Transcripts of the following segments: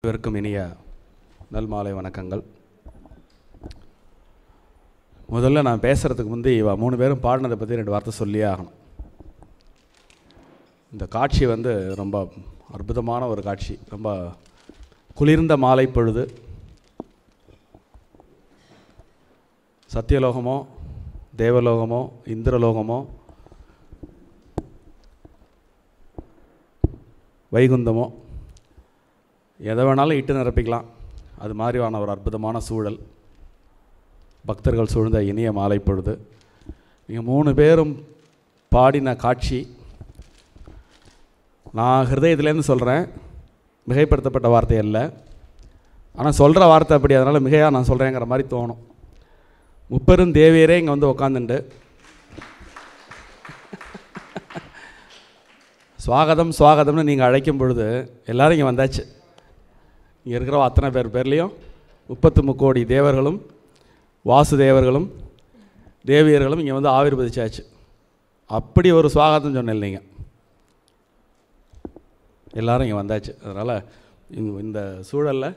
அனைவருக்கும் இனிய நல்மாலை வணக்கங்கள். முதல்ல நான் பேசுகிறதுக்கு முந்தி 3 பேரும் பாடினதை பற்றி 2 வார்த்தை சொல்லியே ஆகணும். இந்த காட்சி ரொம்ப அற்புதமான ஒரு காட்சி. ரொம்ப குளிர்ந்த மாலை பொழுது, சத்தியலோகமோ தேவலோகமோ இந்திரலோகமோ வைகுந்தமோ எதை வேணாலும் இட்டு நிரப்பிக்கலாம். அது மாதிரியான ஒரு அற்புதமான சூழல், பக்தர்கள் சூழ்ந்த இனிய மாலை பொழுது. நீங்கள் 3 பேரும் பாடின காட்சி நான் ஹிருதயத்துலேருந்து சொல்கிறேன், மிகைப்படுத்தப்பட்ட வார்த்தை அல்ல. ஆனால் சொல்கிற வார்த்தை அப்படி, அதனால் மிகையாக நான் சொல்கிறேங்கிற மாதிரி தோணும். முப்பெரும் தேவியரே இங்கே வந்து உக்காந்துண்டு ஸ்வாகதம் ஸ்வாகதம்னு நீங்கள் அழைக்கும் பொழுது எல்லோரும் இங்கே வந்தாச்சு. இங்கே இருக்கிற அத்தனை பேர்லேயும் 33 கோடி தேவர்களும் வாசுதேவர்களும் தேவியர்களும் இங்கே வந்து ஆவிர்வதிச்சாச்சு. அப்படி ஒரு ஸ்வாகதம் சொன்னேன் இல்லைங்க, எல்லோரும் இங்கே வந்தாச்சு. அதனால் இந்த சூழலில்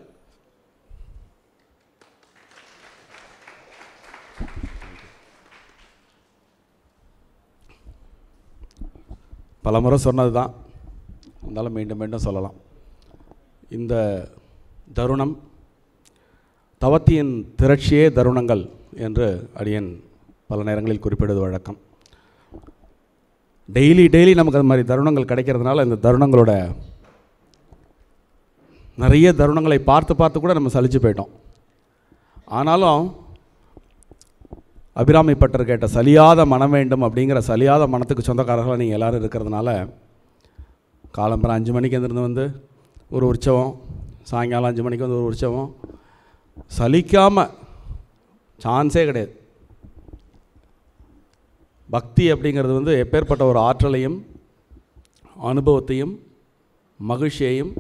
பலமுறை சொன்னது தான், இருந்தாலும் மீண்டும் மீண்டும் சொல்லலாம். இந்த தருணம் தவத்தியின் திரட்சியே தருணங்கள் என்று அடியேன் பல நேரங்களில் குறிப்பிடுவது வழக்கம். டெய்லி நமக்கு அது மாதிரி தருணங்கள் கிடைக்கிறதுனால இந்த தருணங்களோட நிறைய தருணங்களை பார்த்து கூட நம்ம சலிச்சு போயிட்டோம். ஆனாலும் அபிராமி பட்டர் கேட்ட சலியாத மனம் வேண்டும் அப்படிங்கிற சலியாத மனத்துக்கு சொந்தக்காரர்களாக நீங்கள் எல்லோரும் இருக்கிறதுனால காலம்பரம் 5 மணிக்கு எழுந்திருந்து வந்து ஒரு உற்சவம், சாயங்காலம் 5 மணிக்கு வந்து ஒரு உற்சவம், சலிக்காமல் சான்ஸே கிடையாது. பக்தி அப்படிங்கிறது எப்பேற்பட்ட ஒரு ஆற்றலையும் அனுபவத்தையும் மகிழ்ச்சியையும்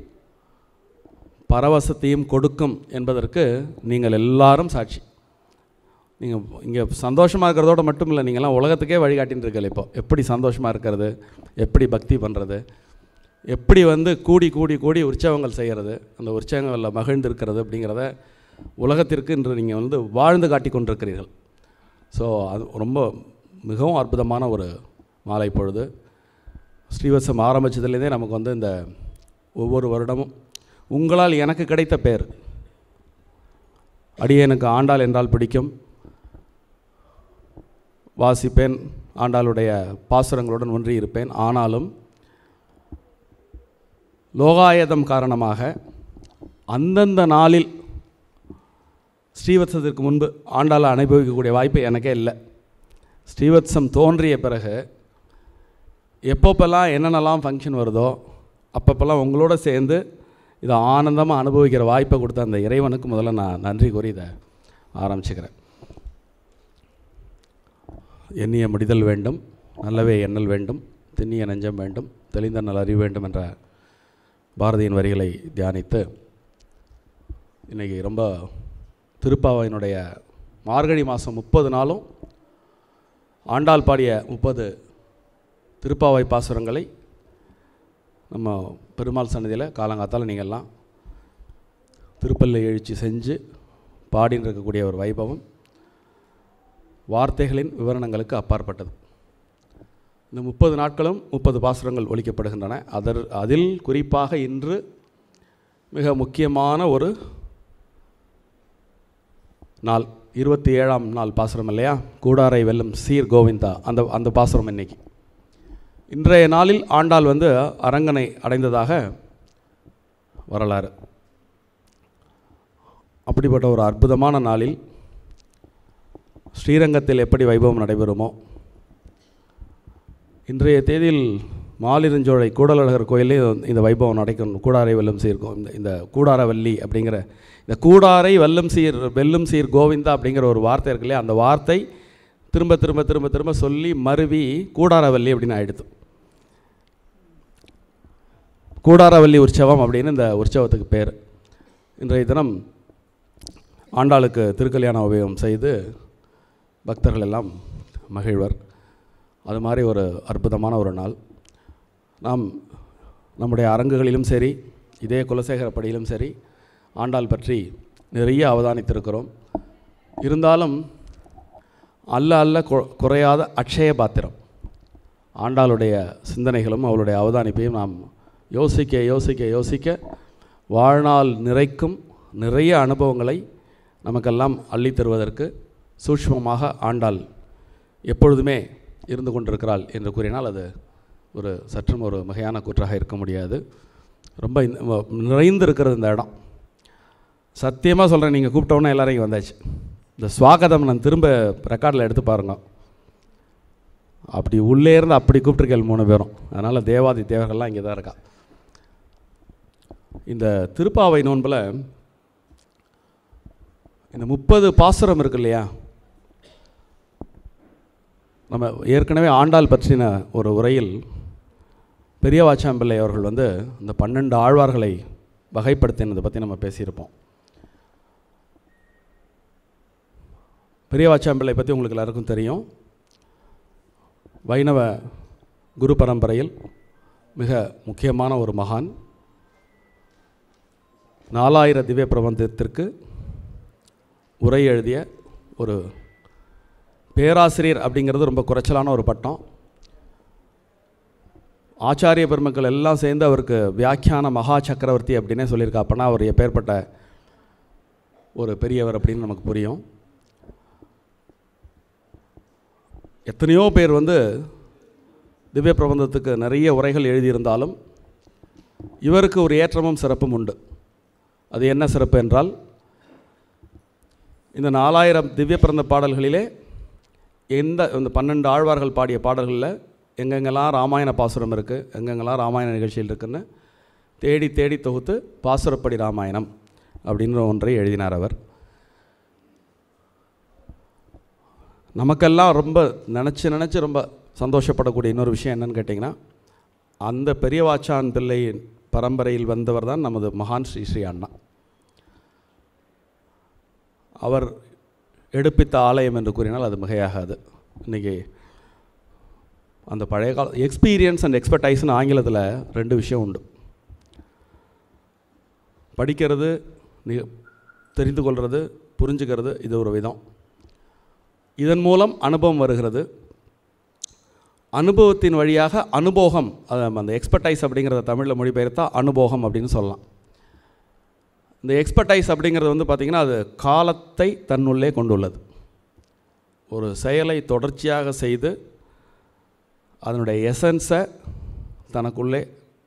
பரவசத்தையும் கொடுக்கும் என்பதற்கு நீங்கள் எல்லாரும் சாட்சி. நீங்கள் இங்கே சந்தோஷமாக இருக்கிறதோடு மட்டும் இல்லை, நீங்கள்லாம் உலகத்துக்கே வழிகாட்டின்னு இருக்கல. இப்போ எப்படி சந்தோஷமாக இருக்கிறது, எப்படி பக்தி பண்ணுறது, எப்படி கூடி உற்சவங்கள் செய்கிறது, அந்த உற்சவங்களில் மகிழ்ந்து இருக்கிறது அப்படிங்கிறத உலகத்திற்கு இன்று நீங்கள் வாழ்ந்து காட்டி கொண்டிருக்கிறீர்கள். ஸோ அது ரொம்ப மிகவும் அற்புதமான ஒரு மாலை பொழுது. ஸ்ரீவத்சம் ஆரம்பித்ததுலேருந்தே நமக்கு இந்த ஒவ்வொரு வருடமும் உங்களால் எனக்கு கிடைத்த பேர், அடியேனுக்கு ஆண்டாள் என்றால் பிடிக்கும், வாசிப்பேன், ஆண்டாளுடைய பாசுரங்களுடன் ஒன்றி இருப்பேன். ஆனாலும் லோகாயதம் காரணமாக அந்தந்த நாளில் ஸ்ரீவத்சத்திற்கு முன்பு ஆண்டாளை அனுபவிக்கக்கூடிய வாய்ப்பு எனக்கே இல்லை. ஸ்ரீவத்சம் தோன்றிய பிறகு எப்பப்பெல்லாம் என்னென்னலாம் ஃபங்க்ஷன் வருதோ அப்பப்பெல்லாம் உங்களோட சேர்ந்து இதை ஆனந்தமாக அனுபவிக்கிற வாய்ப்பை கொடுத்த அந்த இறைவனுக்கு முதல்ல நான் நன்றி கூறி இதை ஆரம்பிச்சுக்கிறேன். எண்ணிய முடிதல் வேண்டும், நல்லவே எண்ணல் வேண்டும், திண்ணிய நெஞ்சம் வேண்டும், தெளிந்த நல் அறிவு வேண்டும் என்ற பாரதியின் வரிகளை தியானித்து இன்றைக்கி ரொம்ப திருப்பாவையினுடைய மார்கழி மாதம் 30 நாளும் ஆண்டாள் பாடிய 30 திருப்பாவை பாசுரங்களை நம்ம பெருமாள் சன்னதியில் காலங்காத்தால் நீங்கள்லாம் திருப்பள்ளி எழுச்சி செஞ்சு பாடின்னு இருக்கக்கூடிய ஒரு வைபவம் வார்த்தைகளின் விவரணங்களுக்கு அப்பாற்பட்டது. இந்த 30 நாட்களும் 30 பாசுரங்கள் ஒலிக்கப்படுகின்றன. அதில் குறிப்பாக இன்று மிக முக்கியமான ஒரு நாள், 27ஆம் நாள் பாசுரம் இல்லையா, கூடாரை வெல்லும் சீர் கோவிந்தா. அந்த பாசுரம் இன்னைக்கு இன்றைய நாளில் ஆண்டாள் அரங்கனை அடைந்ததாக வரலாறு. அப்படிப்பட்ட ஒரு அற்புதமான நாளில் ஸ்ரீரங்கத்தில் எப்படி வைபவம் நடைபெறுமோ, இன்றைய தேதியில் மாலிருஞ்சோலை கூடலழகர் கோயிலே இந்த வைபவம் நடக்கும். கூடாரை வெல்லும் சீர் இந்த கூடாரவல்லி அப்படிங்கிற இந்த கூடாரை வெல்லும் சீர் கோவிந்தா அப்படிங்கிற ஒரு வார்த்தை இருக்கு இல்லையா, அந்த வார்த்தை திரும்ப திரும்ப திரும்ப திரும்ப சொல்லி மருவி கூடாரவல்லி அப்படின்னு ஆயிடுது. கூடாரவல்லி உற்சவம் அப்படின்னு இந்த உற்சவத்துக்கு பேர். இன்றைய தினம் ஆண்டாளுக்கு திருக்கல்யாண உபயோகம் செய்து பக்தர்கள் எல்லாம் மகிழ்வர். அது மாதிரி ஒரு அற்புதமான ஒரு நாள். நாம் நம்முடைய அரங்குகளிலும் சரி, இதே குலசேகரப்படியிலும் சரி, ஆண்டாள் பற்றி நிறைய அவதானித்திருக்கிறோம். இருந்தாலும் அல்ல குறையாத அக்ஷய பாத்திரம். ஆண்டாளுடைய சிந்தனைகளும் அவளுடைய அவதானிப்பையும் நாம் யோசிக்க யோசிக்க யோசிக்க வாழ்நாள் நிறைக்கும் நிறைய அனுபவங்களை நமக்கெல்லாம் அள்ளி தருவதற்கு சூட்சுமமாக ஆண்டாள் எப்பொழுதுமே இருந்து கொண்டிருக்கிறாள் என்று கூறினால் அது ஒரு சற்றும் ஒரு மிகையான கூற்றாக இருக்க முடியாது. ரொம்ப நிறைந்து இருக்கிறது இந்த இடம். சத்தியமாக சொல்கிறேன், நீங்கள் கூப்பிட்டோன்னே எல்லோரும் இங்கே வந்தாச்சு. இந்த ஸ்வாகதம் நான் திரும்ப ரெக்கார்டில் எடுத்து பாருங்க. அப்படி உள்ளே இருந்து அப்படி கூப்பிட்டுருக்கேன் 3 பேரும். அதனால் தேவாதி தேவர்கள்லாம் இங்கே தான் இருக்கா. இந்த திருப்பாவை நோன்பில் இந்த 30 பாசுரம் இருக்கு இல்லையா, நம்ம ஏற்கனவே ஆண்டாள் பற்றின ஒரு உரையில் பெரியவாச்சாம்பிள்ளை அவர்கள் இந்த 12 ஆழ்வார்களை வகைப்படுத்தினதை பற்றி நம்ம பேசியிருப்போம். பெரியவாச்சாம்பிள்ளை பற்றி உங்களுக்கு எல்லாருக்கும் தெரியும். வைணவ குரு பரம்பரையில் மிக முக்கியமான ஒரு மகான். 4000 திவ்ய பிரபந்தத்திற்கு உரை எழுதிய ஒரு பேராசிரியர் அப்படிங்கிறது ரொம்ப குறைச்சலான ஒரு பட்டம். ஆச்சாரிய பெருமக்கள் எல்லாம் சேர்ந்து அவருக்கு வியாக்கியான மகா சக்கரவர்த்தி அப்படின்னே சொல்லியிருக்கா. அப்போனா அவர் எப்பேற்பட்ட ஒரு பெரியவர் அப்படின்னு நமக்கு புரியும். எத்தனையோ பேர் திவ்ய பிரபந்தத்துக்கு நிறைய உரைகள் எழுதியிருந்தாலும் இவருக்கு ஒரு ஏற்றமும் சிறப்பும் உண்டு. அது என்ன சிறப்பு என்றால், இந்த 4000 திவ்ய பிரபந்த பாடல்களிலே இந்த 12 ஆழ்வார்கள் பாடிய பாடல்களில் எங்கெங்கெல்லாம் ராமாயண பாசுரம் இருக்குது, எங்கெங்கெல்லாம் ராமாயண நிகழ்ச்சியில் இருக்குன்னு தேடி தேடி தொகுத்து பாசுரப்படி ராமாயணம் அப்படின்ற ஒன்றை எழுதினார் அவர். நமக்கெல்லாம் ரொம்ப நினச்சி ரொம்ப சந்தோஷப்படக்கூடிய இன்னொரு விஷயம் என்னன்னு கேட்டிங்கன்னா, அந்த பெரியவாச்சான் பிள்ளை பரம்பரையில் வந்தவர் தான் நமது மகான் ஸ்ரீ அண்ணா. அவர் எடுப்பித்த ஆலயம் என்று கூறினால் அது மிகையாகாது. இன்றைக்கி அந்த பழைய கால எக்ஸ்பீரியன்ஸ் அண்ட் எக்ஸ்பர்டைஸ்னு ஆங்கிலத்தில் 2 விஷயம் உண்டு. படிக்கிறது, தெரிந்து கொள்வது, புரிஞ்சுக்கிறது, இது ஒரு விதம். இதன் மூலம் அனுபவம் வருகிறது. அனுபவத்தின் வழியாக அனுபோகம், அந்த எக்ஸ்பர்டைஸ் அப்படிங்கிறத தமிழில் மொழிபெயர்த்தா அனுபோகம் அப்படின்னு சொல்லலாம். இந்த எக்ஸ்பர்டைஸ் அப்படிங்கிறது பார்த்திங்கன்னா அது காலத்தை தன்னுள்ளே கொண்டுள்ளது. ஒரு செயலை தொடர்ச்சியாக செய்து அதனுடைய எசன்ஸை தனக்குள்ளே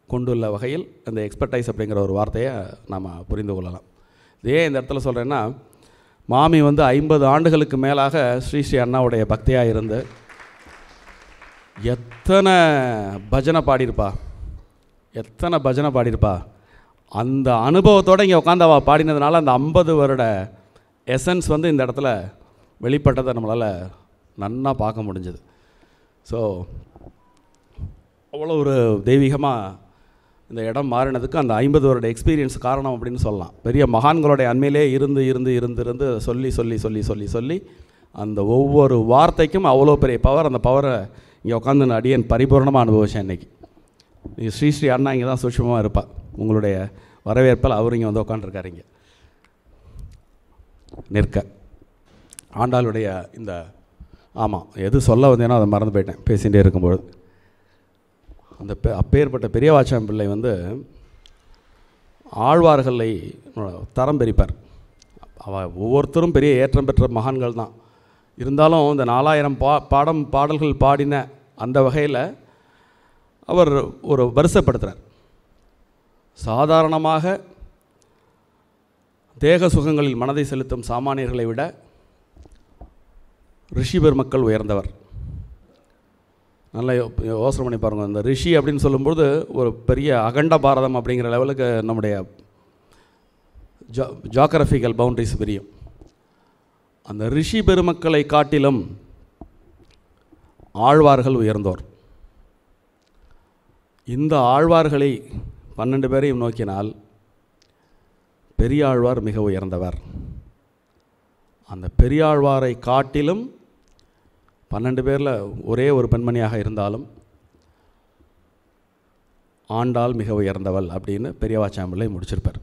கொண்டுள்ள வகையில் அந்த எக்ஸ்பர்டைஸ் அப்படிங்கிற ஒரு வார்த்தையை நாம் புரிந்து கொள்ளலாம். இதே இந்த இடத்துல சொல்கிறேன்னா, மாமி 50 ஆண்டுகளுக்கு மேலாக ஸ்ரீ அண்ணாவுடைய பக்தியாக இருந்து எத்தனை பஜனை பாடியிருப்பா. அந்த அனுபவத்தோடு இங்கே உட்காந்து அவள் பாடினதுனால அந்த 50 வருட எசன்ஸ் இந்த இடத்துல வெளிப்பட்டதை நம்மளால் நன்னா பார்க்க முடிஞ்சது. ஸோ அவ்வளோ ஒரு தெய்வீகமாக இந்த இடம் மாறினதுக்கு அந்த 50 வருட எக்ஸ்பீரியன்ஸ் காரணம் அப்படின்னு சொல்லலாம். பெரிய மகான்களுடைய அண்மையிலே இருந்து சொல்லி அந்த ஒவ்வொரு வார்த்தைக்கும் அவ்வளோ பெரிய பவர். அந்த பவரை இங்கே உட்காந்து அடியன் பரிபூர்ணமாக அனுபவிச்சேன். இன்றைக்கி நீங்கள் ஸ்ரீ அண்ணா இங்கே தான் சூட்சமாக இருப்பாள். உங்களுடைய வரவேற்பால் அவர் இங்கே உட்காந்துருக்காரு. இங்கே நிற்க ஆண்டாளுடைய இந்த எது சொல்ல வந்தேனோ அதை மறந்து போயிட்டேன் பேசிகிட்டே இருக்கும்பொழுது. அந்த அப்பேற்பட்ட பெரியவாச்சான் பிள்ளை ஆழ்வார்களை தரம் பிரிப்பார். ஒவ்வொருத்தரும் பெரிய ஏற்றம் பெற்ற மகான்கள் தான். இருந்தாலும் இந்த 4000 பாடல்கள் பாடின அந்த வகையில் அவர் ஒரு வரிசைப்படுத்துகிறார். சாதாரணமாக தேக சுகங்களில் மனதை செலுத்தும் சாமானியர்களை விட ரிஷி பெருமக்கள் உயர்ந்தவர். நல்லா யோசனை பண்ணி பாருங்கள். இந்த ரிஷி அப்படின்னு சொல்லும்போது ஒரு பெரிய அகண்ட பாரதம் அப்படிங்கிற லெவலுக்கு நம்முடைய ஜாகிரபிக்கல் பவுண்டரிஸ் பிரியும். அந்த ரிஷி பெருமக்களை காட்டிலும் ஆழ்வார்கள் உயர்ந்தோர். இந்த ஆழ்வார்களை 12 பேரையும் நோக்கினால் பெரியாழ்வார் மிக உயர்ந்தவர். அந்த பெரியாழ்வாரை காட்டிலும் 12 பேரில் ஒரே ஒரு பெண்மணியாக இருந்தாலும் ஆண்டாள் மிக உயர்ந்தவள் அப்படின்னு பெரியவாச்சாம்பிள்ளை முடிச்சிருப்பார்.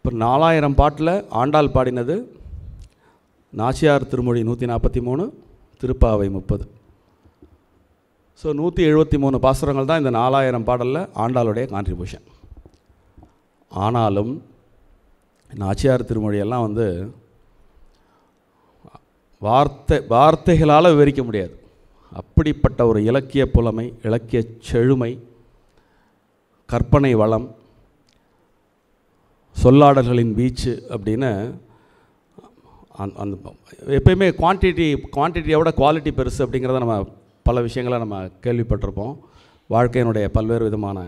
இப்போ 4000 பாட்டில் ஆண்டாள் பாடினது நாச்சியார் திருமொழி 143, திருப்பாவை 30. ஸோ 173 பாசுரங்கள் தான் இந்த 4000 பாடலில் ஆண்டாளுடைய கான்ட்ரிபியூஷன். ஆனாலும் நாச்சியார் திருமொழியெல்லாம் வந்து வார்த்தைகளால் விவரிக்க முடியாது. அப்படிப்பட்ட ஒரு இலக்கிய புலமை, இலக்கிய செழுமை, கற்பனை வளம், சொல்லாடல்களின் வீச்சு அப்படின்னு அந்த எப்பயுமே குவான்டிட்டியை விட குவாலிட்டி பெருசு அப்படிங்கிறத நம்ம பல விஷயங்களை நம்ம கேள்விப்பட்டிருப்போம். வாழ்க்கையினுடைய பல்வேறு விதமான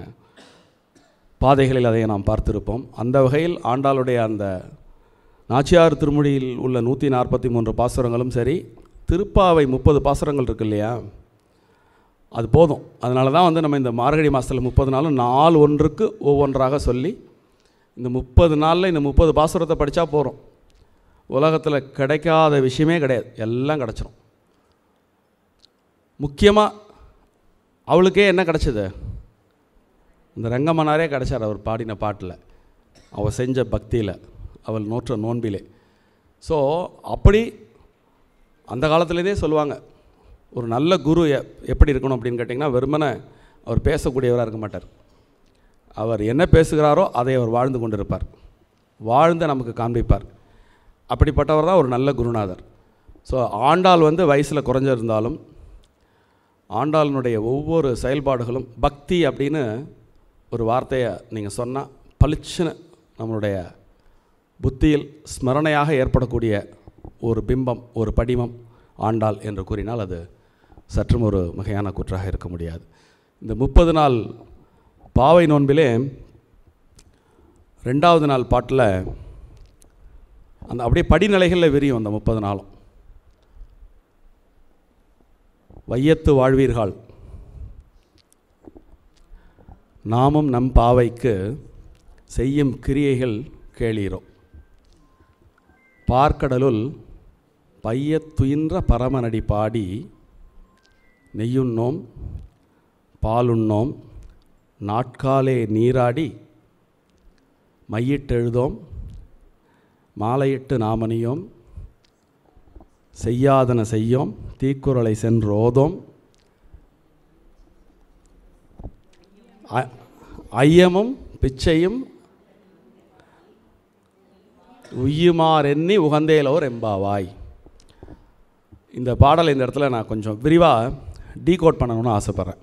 பாதைகளில் அதை நாம் பார்த்திருப்போம். அந்த வகையில் ஆண்டாளுடைய அந்த நாச்சியார் திருமொழியில் உள்ள 143 பாசுரங்களும் சரி, திருப்பாவை 30 பாசுரங்கள் இருக்கு இல்லையா, அது போதும். அதனால தான் வந்து நம்ம இந்த மார்கழி மாதத்தில் 30 நாளும் நாள் ஒன்றுக்கு ஒவ்வொன்றாக சொல்லி இந்த 30 நாளில் இந்த 30 பாசுரத்தை படித்தா போகிறோம். உலகத்தில் கிடைக்காத விஷயமே கிடையாது, எல்லாம் கிடச்சிரும். முக்கியமாக அவளுக்கே என்ன கிடச்சிது, இந்த ரங்கமன்னாரே கிடச்சார் அவர் பாடின பாட்டில், அவள் செஞ்ச பக்தியில், அவள் நோற்ற நோன்பிலே. ஸோ அப்படி அந்த காலத்துலேருந்தே சொல்லுவாங்க, ஒரு நல்ல குரு எப்படி இருக்கணும் அப்படின்னு கேட்டிங்கன்னா, வெறுமனே அவர் பேசக்கூடியவராக இருக்க மாட்டார். அவர் என்ன பேசுகிறாரோ அதை அவர் வாழ்ந்து கொண்டிருப்பார், வாழ்ந்து நமக்கு காண்பிப்பார். அப்படிப்பட்டவர் தான் ஒரு நல்ல குருநாதர். ஸோ ஆண்டாள் வந்து வயசில் குறைஞ்சிருந்தாலும் ஆண்டாளினுடைய ஒவ்வொரு செயல்பாடுகளும் பக்தி அப்படின்னு ஒரு வார்த்தையை நீங்கள் சொன்னால் பளிச்சுன்னு நம்மளுடைய புத்தியில் ஸ்மரணையாக ஏற்படக்கூடிய ஒரு பிம்பம், ஒரு படிமம் ஆண்டாள் என்று கூறினால் அது சற்றும் ஒரு மிகையான கூற்றாக இருக்க முடியாது. இந்த 30 நாள் பாவை நோன்பிலே 2வது நாள் பாட்டில் அந்த அப்படியே படிநிலைகளில் விரியும். அந்த 30 நாளும் வையத்து வாழ்வீர்கள் நாமும் நம் பாவைக்கு செய்யும் கிரியைகள் கேளீரோ, பார்க்கடலுள் பையத்துயின்ற பரமனடி பாடி நெய்யுண்ணோம் பாலுண்ணோம் நாட்காலே நீராடி மையிட்டெழுதோம் மாலையிட்டு நாமணியோம் செய்யாதன செய்யோம் தீக்குறளை சென்றோதோம் ஐயமும் பிச்சையும் உய்யுமாறெண்ணி உகந்தேலோர் எம்பாவாய். இந்த பாடலை இந்த இடத்துல நான் கொஞ்சம் விரிவாக டீகோட் பண்ணணும்னு ஆசைப்பட்றேன்.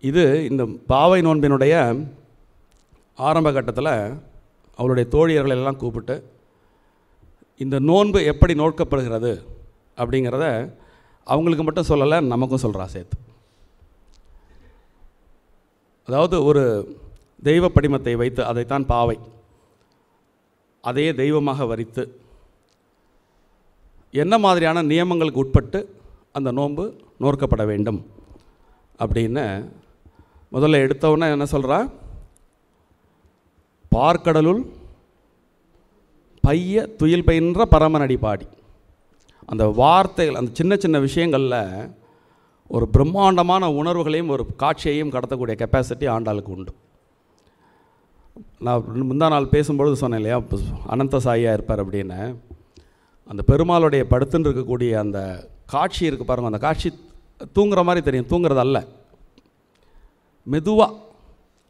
இது இந்த பாவை நோன்பினுடைய ஆரம்ப கட்டத்தில் அவளுடைய தோழியர்களெல்லாம் கூப்பிட்டு இந்த நோன்பு எப்படி நோக்கப்படுகிறது அப்படிங்கிறத அவங்களுக்கு மட்டும் சொல்லலை, நமக்கும் சொல்கிறா சேர்த்து. அதாவது ஒரு தெய்வ படிமத்தை வைத்து, அதைத்தான் பாவை, அதையே தெய்வமாக வரித்து என்ன மாதிரியான நியமங்களுக்கு உட்பட்டு அந்த நோன்பு நோக்கப்பட வேண்டும் அப்படின்னு முதல்ல எடுத்தவுடனே என்ன சொல்கிறா, பார்க்கடலுள் பைய துயில் பயின்ற பரமனடி பாடி. அந்த வார்த்தைகள், அந்த சின்ன சின்ன விஷயங்களில் ஒரு பிரம்மாண்டமான உணர்வுகளையும் ஒரு காட்சியையும் கடத்தக்கூடிய கெப்பாசிட்டி ஆண்டாளுக்கு உண்டு. நான் முந்தா நாள் பேசும்பொழுது சொன்னேன் இல்லையா, அனந்த சாயியாக இருப்பார் அப்படின்னு. அந்த பெருமாளுடைய படுத்துன்னு இருக்கக்கூடிய அந்த காட்சி இருக்குது பாருங்கள், அந்த காட்சி தூங்குற மாதிரி தெரியும், தூங்குறது அல்ல, மெதுவாக.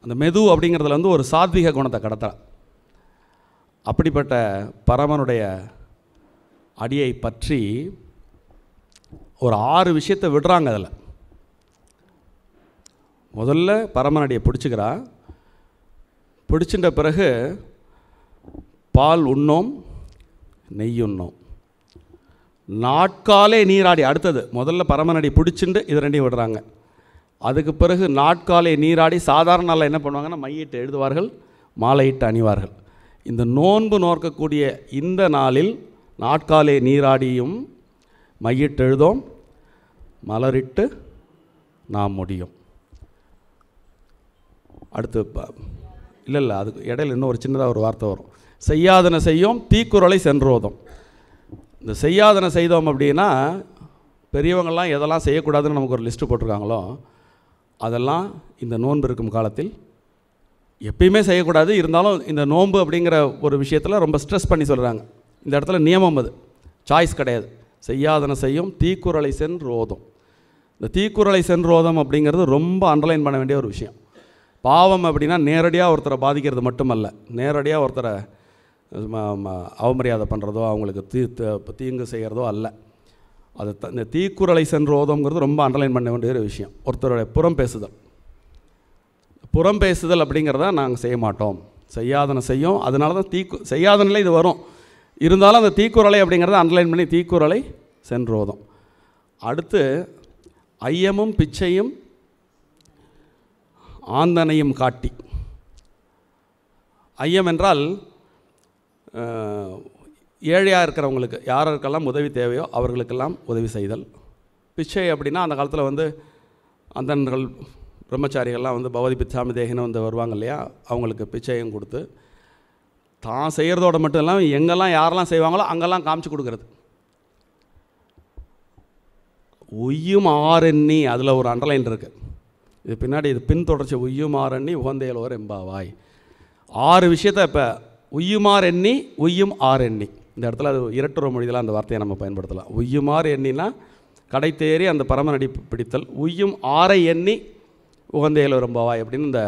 அந்த மெது அப்படிங்கிறதுல வந்து ஒரு சாத்விக குணத்தை கடத்துகிறார். அப்படிப்பட்ட பரமனுடைய அடியை பற்றி ஒரு 6 விஷயத்தை விடுறாங்க. அதில் முதல்ல பரமன் அடியை பிடிச்சிக்கிறா, பிடிச்சின்ற பிறகு பால் உண்ணோம் நெய் உண்ணோம் நாட்காலே நீராடி. அடுத்தது முதல்ல பரமனடி பிடிச்சிண்டு இது ரெண்டையும் விடுறாங்க. அதுக்கு பிறகு நாட்காலே நீராடி. சாதாரண நாளில் என்ன பண்ணுவாங்கன்னா மையிட்டு எழுதுவார்கள், மாலையிட்டு அணிவார்கள். இந்த நோன்பு நோக்கக்கூடிய இந்த நாளில் நாட்காலே நீராடியும் மையிட்டு எழுதோம் மலரிட்டு நாம் முடியும். அடுத்து இல்லை அதுக்கு இடையில இன்னும் ஒரு சின்னதாக ஒரு வார்த்தை வரும், செய்யாதன செய்யோம் தீக்குறளை சென்றோதோம். இந்த செய்யாதன செய்தோம் அப்படின்னா பெரியவங்கள்லாம் எதெல்லாம் செய்யக்கூடாதுன்னு நமக்கு ஒரு லிஸ்ட்டு போட்டிருக்காங்களோ அதெல்லாம் இந்த நோன்பு இருக்கும் காலத்தில் எப்பயுமே செய்யக்கூடாது. இருந்தாலும் இந்த நோன்பு அப்படிங்கிற ஒரு விஷயத்தில் ரொம்ப ஸ்ட்ரெஸ் பண்ணி சொல்கிறாங்க. இந்த இடத்துல நியமம், அது சாய்ஸ் கிடையாது. செய்யாதன செய்யும் தீக்குறளை சென்றோதும். இந்த தீக்குறளை சென்றோதம் அப்படிங்கிறது ரொம்ப அண்டர்லைன் பண்ண வேண்டிய ஒரு விஷயம். பாவம் அப்படின்னா நேரடியாக ஒருத்தரை பாதிக்கிறது மட்டுமல்ல, நேரடியாக ஒருத்தரை அவமரியாதை பண்ணுறதோ அவங்களுக்கு தீங்கு செய்கிறதோ அல்ல. அது இந்த தீக்குறளை சென்றோதம்ங்கிறது ரொம்ப அண்டர்லைன் பண்ண வேண்டிய ஒரு விஷயம். ஒருத்தருடைய புறம் பேசுதல் அப்படிங்கிறத நாங்கள் செய்ய மாட்டோம். செய்யாதன செய்யும். அதனால தான் செய்யாதனில் இது வரும். இருந்தாலும் அந்த தீக்குறளை அப்படிங்கிறத அண்டர்லைன் பண்ணி தீக்குறளை சென்றோதும். அடுத்து ஐயமும் பிச்சையும் ஆந்தனையும் காட்டி. ஐயம் என்றால் ஏழையாக இருக்கிறவங்களுக்கு யாருக்கெல்லாம் உதவி தேவையோ அவர்களுக்கெல்லாம் உதவி செய்தல். பிச்சை அப்படின்னா அந்த காலத்தில் வந்து அந்தன்கள் பிரம்மச்சாரிகள்லாம் வந்து பவதி பிச்சாமி தேகின்னு வந்து வருவாங்க இல்லையா, அவங்களுக்கு பிச்சையும் கொடுத்து தான் செய்கிறதோட மட்டும் இல்லாமல் எங்கெல்லாம் யாரெல்லாம் செய்வாங்களோ அங்கெல்லாம் காமிச்சு கொடுக்குறது. உய்யும் ஆரெண்ணி, அதில் ஒரு அண்டர்லைன் இருக்குது. இது பின்னாடி இது பின்தொடர்ச்சி. உய்யுமார் எண்ணி உகந்தையலோர் எம்பாவாய். 6 விஷயத்தை இப்போ உய்யுமார் எண்ணி உய்யும் ஆர் எண்ணி. இந்த இடத்துல அது இரட்டுற மொழியில் அந்த வார்த்தையை நம்ம பயன்படுத்தலாம். உய்யுமார் எண்ணினா கடை தேறி அந்த பரமநடி பிடித்தல். உய்யும் ஆரை எண்ணி உகந்தையலோர் எம்பாவாய் அப்படின்னு இந்த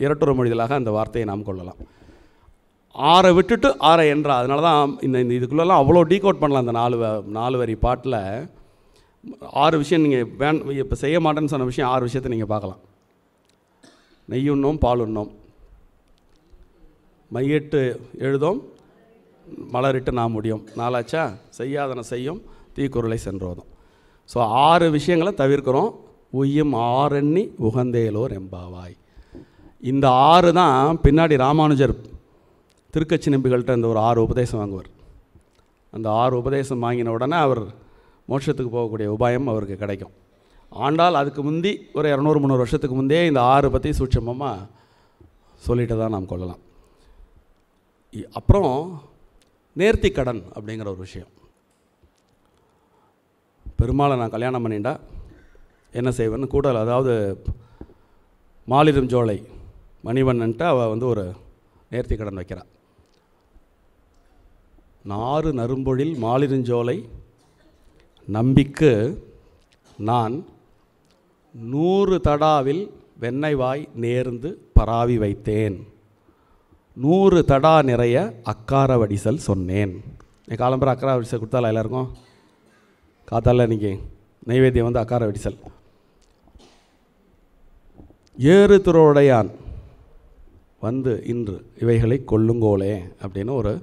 இரட்டுற மொழிகளாக அந்த வார்த்தையை நாம் கொள்ளலாம். 6 விட்டுட்டு 6 என்றா. அதனால தான் இந்த இதுக்குள்ளெல்லாம் அவ்வளோ டீகோட் பண்ணலாம். அந்த 4 வரி பாட்டில் 6 விஷயம் நீங்கள் இப்போ செய்ய மாட்டேன்னு சொன்ன விஷயம் 6 விஷயத்தை நீங்கள் பார்க்கலாம். நெய்யுண்ணோம், பாலுண்ணோம், மையிட்டு எழுதோம், மலரிட்டு நாம் முடியும், 4ஆச்சா. செய்யாதன செய்யும் தீக்குறளை சென்றோதும். ஸோ 6 விஷயங்களை தவிர்க்கிறோம். உய்யும் ஆரெண்ணி உகந்தேலோர் எம்பாவாய். இந்த 6 தான் பின்னாடி ராமானுஜர் திருக்கச்சி நம்பிகள்கிட்ட இந்த ஒரு 6 உபதேசம் வாங்குவார். அந்த 6 உபதேசம் வாங்கின உடனே அவர் மோட்சத்துக்கு போகக்கூடிய உபாயம் அவருக்கு கிடைக்கும். ஆண்டால் அதுக்கு முந்தி ஒரு 200-300 வருஷத்துக்கு முந்தே இந்த 6 பற்றி சூட்சமமாக சொல்லிட்டு தான் நாம் கொள்ளலாம். அப்புறம் நேர்த்தி கடன் அப்படிங்கிற ஒரு விஷயம். பெருமாளை நான் கல்யாணம் பண்ணிட்டா என்ன செய்வேன்னு கூடல், அதாவது மாலிரும் ஜோலை மணிவண்ணன்ட்டு அவள் வந்து ஒரு நேர்த்தி கடன் வைக்கிறாள். நாறு நறும்பொழில் மாலிருஞ்சோலை நம்பிக்கு நான் 100 தடாவில் வெண்ணெய் வாய் நேர்ந்து பராவி வைத்தேன், 100 தடா நிறைய அக்கார வடிசல் சொன்னேன். என் காலம்பரம் அக்கார வடிசல் கொடுத்தால எல்லாருக்கும் காத்தால இன்றைக்கி நைவேத்தியம் வந்து அக்கார வடிசல். ஏறு திருவுடையான் வந்து இன்று இவைகளை கொல்லுங்கோலே அப்படின்னு ஒரு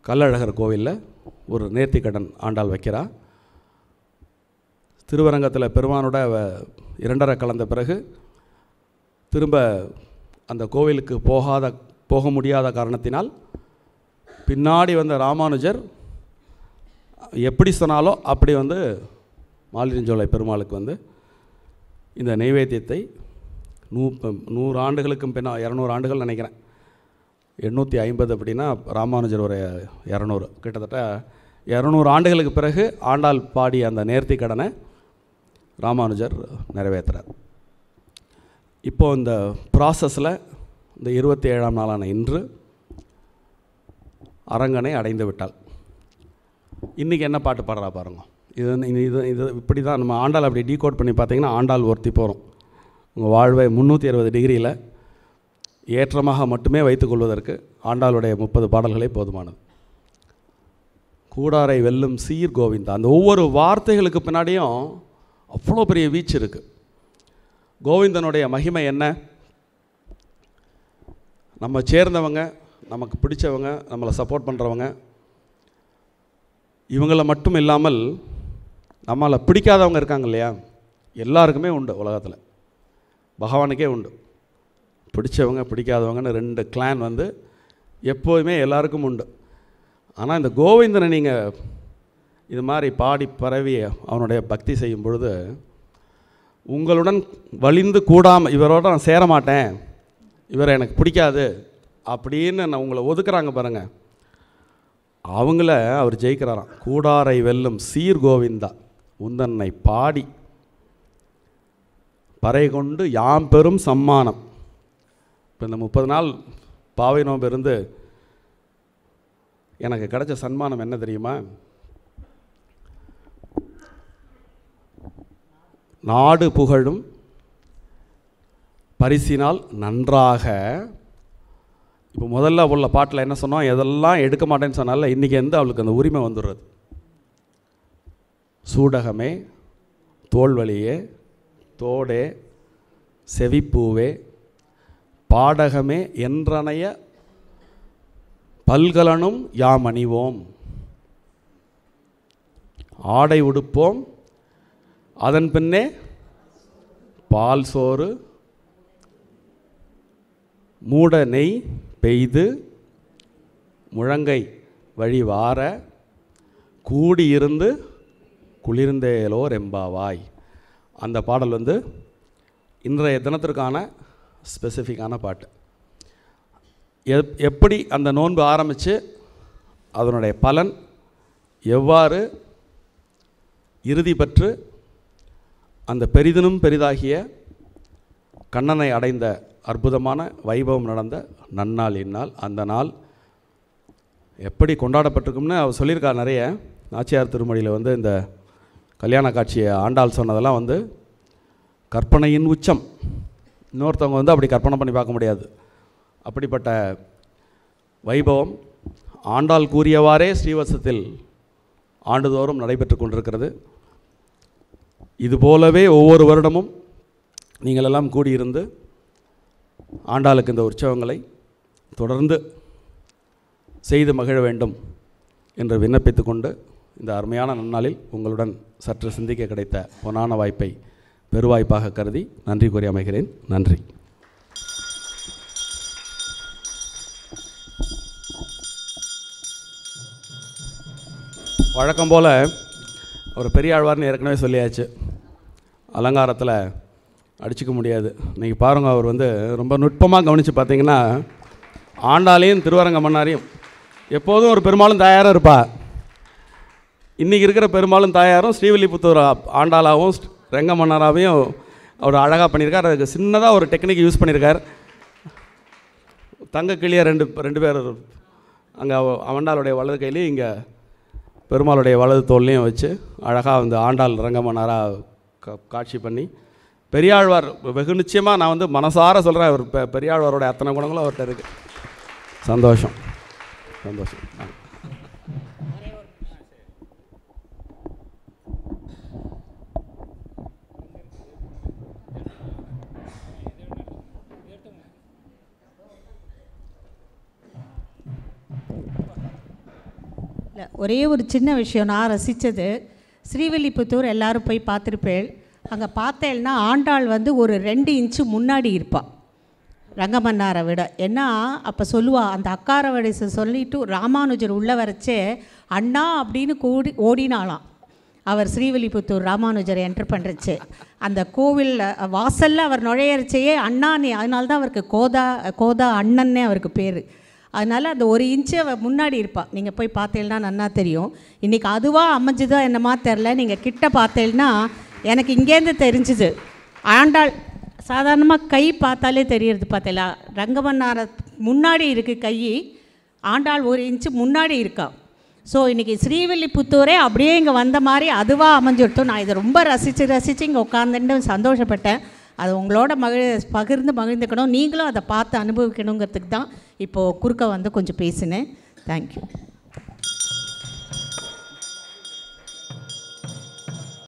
கள்ளழகர் கோவிலில் ஒரு நேர்த்திக்கடன் ஆண்டாள் வைக்கிறா. திருவரங்கத்தில் பெருமானோட 2.5 கலந்த பிறகு திரும்ப அந்த கோவிலுக்கு போக முடியாத காரணத்தினால் பின்னாடி வந்த ராமானுஜர் எப்படி சொன்னாலோ அப்படி வந்து மாலிருஞ்சோலை பெருமாளுக்கு வந்து இந்த நைவேத்தியத்தை 100 ஆண்டுகளுக்கும் பின்னா 200 ஆண்டுகள் நினைக்கிறேன், 850 அப்படின்னா ராமானுஜர் ஒரு 200, கிட்டத்தட்ட 200 ஆண்டுகளுக்கு பிறகு ஆண்டாள் பாடிய அந்த நேர்த்தி கடனை ராமானுஜர் நிறைவேற்றுறார். இப்போது இந்த ப்ராசஸில் இந்த 27ஆம் நாளான இன்று அரங்கனை அடைந்து விட்டாள். இன்றைக்கி என்ன பாட்டு பாடுறா பாருங்க. இது இப்படி தான் நம்ம ஆண்டாள் அப்படி டீகோட் பண்ணி பார்த்தீங்கன்னா ஆண்டாள் ஒருத்தி போகிறோம். உங்கள் வாழ்வை 360 டிகிரியில் ஏற்றமாக மட்டுமே வைத்துக்கொள்வதற்கு ஆண்டாளுடைய 30 பாடல்களே போதுமானது. கூடாரை வெல்லும் சீர் கோவிந்தா, அந்த ஒவ்வொரு வார்த்தைகளுக்கு பின்னாடியும் அவ்வளோ பெரிய வீச்சு இருக்குது. கோவிந்தனுடைய மகிமை என்ன? நம்ம சேர்ந்தவங்க, நமக்கு பிடிச்சவங்க, நம்மளை சப்போர்ட் பண்ணுறவங்க, இவங்கள மட்டும் இல்லாமல் நம்மளை பிடிக்காதவங்க இருக்காங்க இல்லையா, எல்லாருக்குமே உண்டு உலகத்தில், பகவானுக்கே உண்டு. பிடிச்சவங்க பிடிக்காதவங்கன்னு 2 கிளான் வந்து எப்போதுமே எல்லாருக்கும் உண்டு. ஆனால் இந்த கோவிந்தனை நீங்கள் இது மாதிரி பாடி பரவி அவனுடைய பக்தி செய்யும் பொழுது உங்களுடன் வலிந்து கூடாமல், இவரோட நான் சேர மாட்டேன், இவரை எனக்கு பிடிக்காது அப்படின்னு நான் உங்களை ஒதுக்குறாங்க பாருங்கள், அவங்கள அவர் ஜெயிக்கிறாராம். கூடாரை வெல்லும் சீர் கோவிந்தா உந்தன்னை பாடி பறை கொண்டு யாம் பெரும் சம்மானம். இப்போ இந்த 30 நாள் பாவை நோன்பு இருந்து எனக்கு கிடைச்ச சன்மானம் என்ன தெரியுமா? நாடு புகழும் பரிசினால் நன்றாக. இப்போ முதல்ல உள்ள பாட்டில் என்ன சொன்னோம்? எதெல்லாம் எடுக்க மாட்டேன்னு சொன்னால இன்றைக்கி அவளுக்கு அந்த உரிமை வந்துடுறது. சூடகமே, தோல்வழியே, தோடே, செவிப்பூவே, பாடகமே என்றனைய பல்கலனும் யாம் அணிவோம். ஆடை உடுப்போம், அதன் பின்னே பால் சோறு மூட நெய் பெய்து முழங்கை வழி வார கூடியிருந்து குளிர்ந்தேலோர் எம்பாவாய். அந்த பாடல் இன்றைய தினத்திற்கான ஸ்பெசிஃபிக்கான பாட்டு. எப்படி அந்த நோன்பு ஆரம்பித்து அதனுடைய பலன் எவ்வாறு இறுதி பெற்று அந்த பெரிதினும் பெரிதாகிய கண்ணனை அடைந்த அற்புதமான வைபவம் நடந்த நன்னாள் இந்நாள். அந்த நாள் எப்படி கொண்டாடப்பட்டிருக்கும்னு அவர் சொல்லியிருக்கார் நிறைய. நாச்சியார் திருமொழியில் இந்த கல்யாண காட்சியை ஆண்டாள் சொன்னதெல்லாம் கற்பனையின் உச்சம். இன்னொருத்தவங்க அப்படி கற்பனை பண்ணி பார்க்க முடியாது. அப்படிப்பட்ட வைபவம் ஆண்டாள் கூறியவாறே ஸ்ரீவத்சத்தில் ஆண்டுதோறும் நடைபெற்று கொண்டிருக்கிறது. இதுபோலவே ஒவ்வொரு வருடமும் நீங்களெல்லாம் கூடியிருந்து ஆண்டாளுக்கு இந்த உற்சவங்களை தொடர்ந்து செய்து மகிழ வேண்டும் என்று விண்ணப்பித்து கொண்டு இந்த அருமையான நன்னாளில் உங்களுடன் சற்று சிந்திக்க கிடைத்த பொன்னான வாய்ப்பை பெருவாய்ப்பாக கருதி நன்றி கூறி அமைகிறேன். நன்றி. வழக்கம் போல் ஒரு பெரிய ஆழ்வார்னு ஏற்கனவே சொல்லியாச்சு. அலங்காரத்தில் அடிச்சிக்க முடியாது. இன்றைக்கி பாருங்கள், அவர் ரொம்ப நுட்பமாக கவனித்து பார்த்தீங்கன்னா ஆண்டாளையும் திருவரங்க மன்னாரையும் எப்போதும் ஒரு பெருமாளும் தாயாரும் இருப்பா. இன்றைக்கி இருக்கிற பெருமாளும் தாயாரும் ஸ்ரீவில்லிபுத்தூர் ஆண்டாளாகவும் ரெங்க மன்னாராவையும் அவர் அழகாக பண்ணியிருக்கார். அதுக்கு சின்னதாக ஒரு டெக்னிக் யூஸ் பண்ணியிருக்கார். தங்க கிளியை ரெண்டு பேர் அங்கே ஆண்டாளுடைய வலது கையிலையும் இங்கே பெருமாளுடைய வலது தோல்லையும் வச்சு அழகாக ஆண்டாள் ரங்கமன்னாராக காட்சி பண்ணி பெரியாழ்வார் வெகு நிச்சயமாக நான் மனசார சொல்கிறேன். அவர் பெரியாழ்வாரோட அத்தனை குணங்களும் அவர்கிட்ட இருக்குது. சந்தோஷம். இல்லை, ஒரே ஒரு சின்ன விஷயம் நான் ரசித்தது. ஸ்ரீவில்லிபுத்தூர் எல்லோரும் போய் பார்த்துருப்பேள். அங்கே பார்த்தேன்னா ஆண்டாள் ஒரு 2 இன்ச்சு முன்னாடி இருப்பாள் ரங்கமன்னாரை விட. ஏன்னா அப்போ சொல்லுவாள், அந்த அக்கார வடிசை சொல்லிவிட்டு ராமானுஜர் உள்ளே வரைச்சே அண்ணா அப்படின்னு ஓடினாலாம். அவர் ஸ்ரீவில்லிபுத்தூர் ராமானுஜரை என்ட்ரு பண்ணுறச்சு அந்த கோவில் வாசலில் அவர் நுழையறச்சையே அண்ணானே, அதனால்தான் அவருக்கு கோதா அண்ணன்னே அவருக்கு பேர். அதனால் அந்த 1 இன்ச்சு முன்னாடி இருப்பாள். நீங்கள் போய் பார்த்தேன்னா நன்னா தெரியும். இன்றைக்கி அதுவாக அமைஞ்சுதோ என்னமா தெரில. நீங்கள் கிட்ட பார்த்தேன்னா எனக்கு இங்கேருந்து தெரிஞ்சுது. ஆண்டாள் சாதாரணமாக கை பார்த்தாலே தெரியறது. பார்த்தீங்களா, ரங்கமன்னார முன்னாடி இருக்குது கை, ஆண்டாள் 1 இன்ச்சு முன்னாடி இருக்கா. ஸோ இன்றைக்கி ஸ்ரீவில்லிபுத்தூரே அப்படியே இங்கே வந்த மாதிரி அதுவாக அமைஞ்சிருத்தோம். நான் இதை ரொம்ப ரசித்து இங்கே உட்காந்துட்டு சந்தோஷப்பட்டேன். அது உங்களோட பகிர்ந்து மகிழ்ந்துக்கணும், நீங்களும் அதை பார்த்து அனுபவிக்கணுங்கிறதுக்கு தான் இப்போது குறுக்க கொஞ்சம் பேசினேன். தேங்க்யூ.